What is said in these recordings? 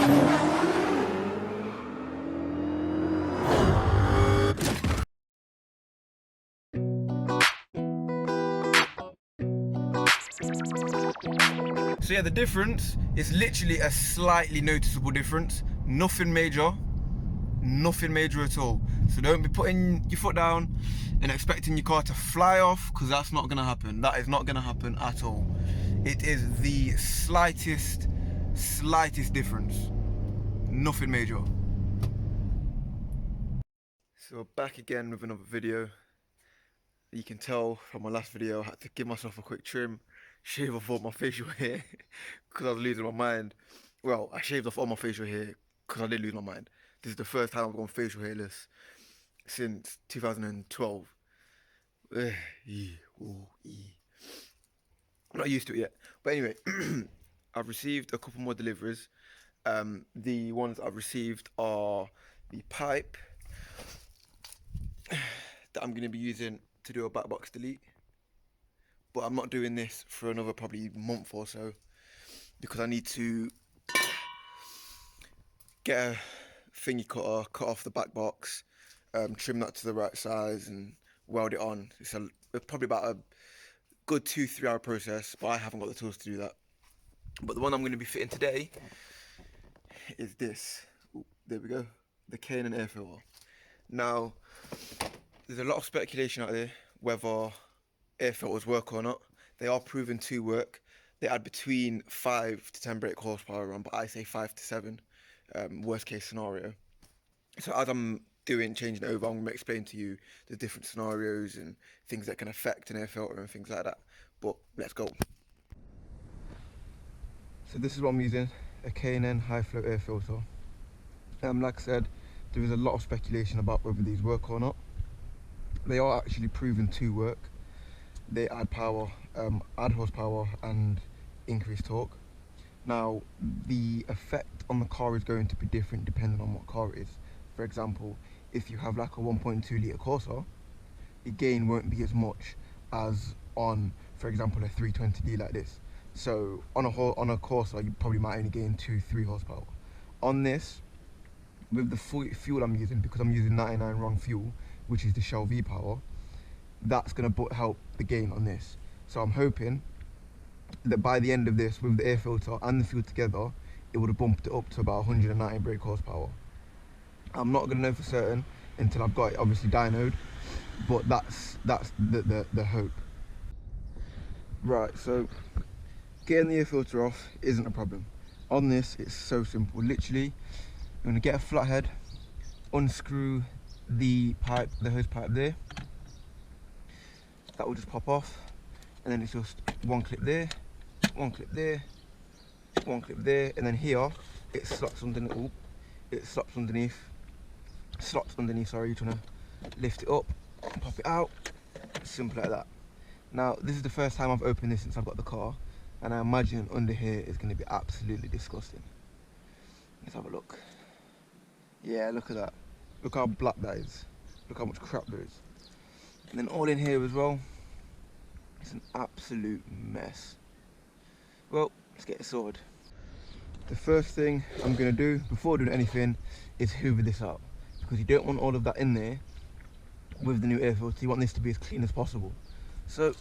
So yeah, the difference is literally a slightly noticeable difference. Nothing major at all. So don't be putting your foot down and expecting your car to fly off, because that's not gonna happen. That is not gonna happen at all. It is the slightest difference. Nothing major. So back again with another video. You can tell from my last video I had to give myself a quick trim, shave off all my facial hair because I was losing my mind. Well, I shaved off all my facial hair because I did lose my mind. This is the first time I've gone facial hairless since 2012. I'm not used to it yet. But anyway, I've received a couple more deliveries. The ones I've received are the pipe that I'm going to be using to do a back box delete. But I'm not doing this for another probably month or so because I need to get a thingy cutter, cut off the back box, trim that to the right size and weld it on. It's probably about a good 2-3 hour process, but I haven't got the tools to do that. But the one I'm going to be fitting today is this. Ooh, there we go, the K&N air filter. Now, there's a lot of speculation out there whether air filters work or not. They are proven to work. They add between 5 to 10 brake horsepower on, but I say 5 to 7, worst case scenario. So as I'm changing it over, I'm going to explain to you the different scenarios and things that can affect an air filter and things like that. But let's go. So this is what I'm using, a K&N high flow air filter. Like I said, there is a lot of speculation about whether these work or not. They are actually proven to work. They add power, add horsepower and increase torque. Now, the effect on the car is going to be different depending on what car it is. For example, if you have like a 1.2 litre Corsa, the gain won't be as much as on, for example, a 320D like this. So on a Corsa, you probably might only gain 2-3 horsepower. On this, with the fuel I'm using, because I'm using 99 RON fuel, which is the Shell V-Power, that's going to help the gain on this. So I'm hoping that by the end of this, with the air filter and the fuel together, it would have bumped it up to about 190 brake horsepower. I'm not going to know for certain until I've got it obviously dynoed, but that's the hope. Right, so getting the air filter off isn't a problem. On this, it's so simple. Literally, you're going to get a flathead, unscrew the pipe, the hose pipe there. That will just pop off, and then it's just one clip there, one clip there, one clip there, and then here it slots underneath. Ooh, it slots underneath. Sorry, you're trying to lift it up, pop it out. Simple like that. Now, this is the first time I've opened this since I've got the car, and I imagine under here is going to be absolutely disgusting. Let's have a look. Yeah, look at that. Look how black that is. Look how much crap there is. And then all in here as well, it's an absolute mess. Well, let's get it sorted. The first thing I'm going to do before doing anything is hoover this out, because you don't want all of that in there with the new air filter. You want this to be as clean as possible. So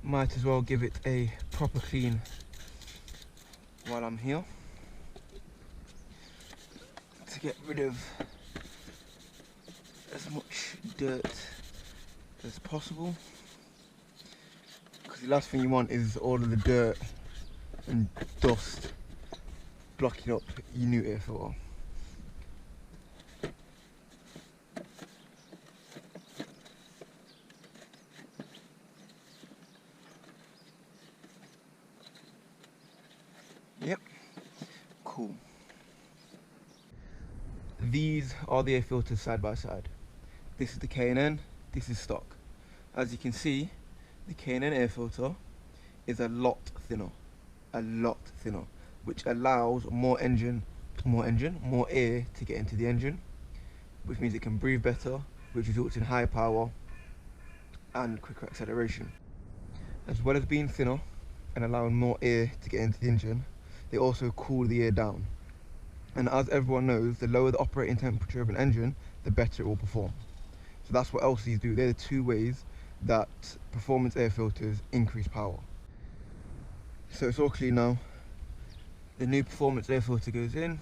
might as well give it a proper clean while I'm here, to get rid of as much dirt as possible, because the last thing you want is all of the dirt and dust blocking up your new air filter. Yep, cool. These are the air filters side by side. This is the K&N, this is stock. As you can see, the K&N air filter is a lot thinner, which allows more air to get into the engine, which means it can breathe better, which results in higher power and quicker acceleration. As well as being thinner and allowing more air to get into the engine, they also cool the air down. And as everyone knows, the lower the operating temperature of an engine, the better it will perform. So that's what LCs do. They're the two ways that performance air filters increase power. So it's all clean now. The new performance air filter goes in,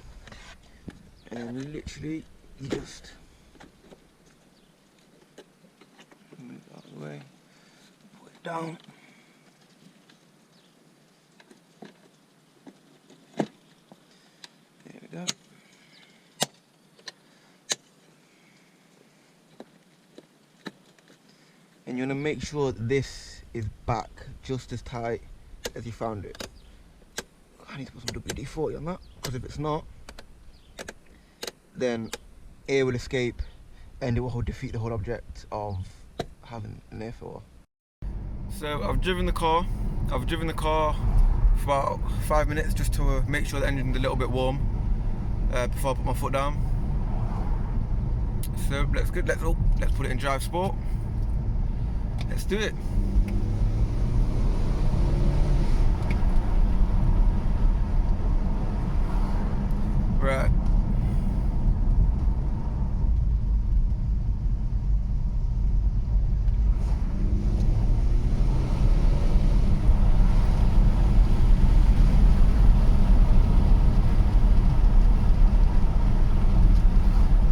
and literally you just move it out of the way, put it down. There we go. And you want to make sure that this is back just as tight as you found it. I need to put some WD-40 on that, because if it's not, then air will escape and it will defeat the whole object of having an air filter. So I've driven the car for about 5 minutes just to make sure the engine's a little bit warm before I put my foot down. So let's put it in drive sport. Let's do it. Right.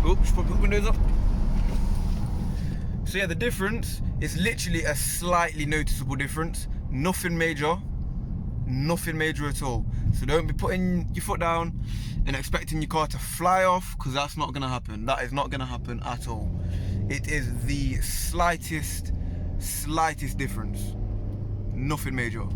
Oops, put the windows up. So yeah, the difference is literally a slightly noticeable difference. Nothing major at all. So don't be putting your foot down and expecting your car to fly off, because that's not gonna happen. That is not gonna happen at all. It is the slightest difference. Nothing major.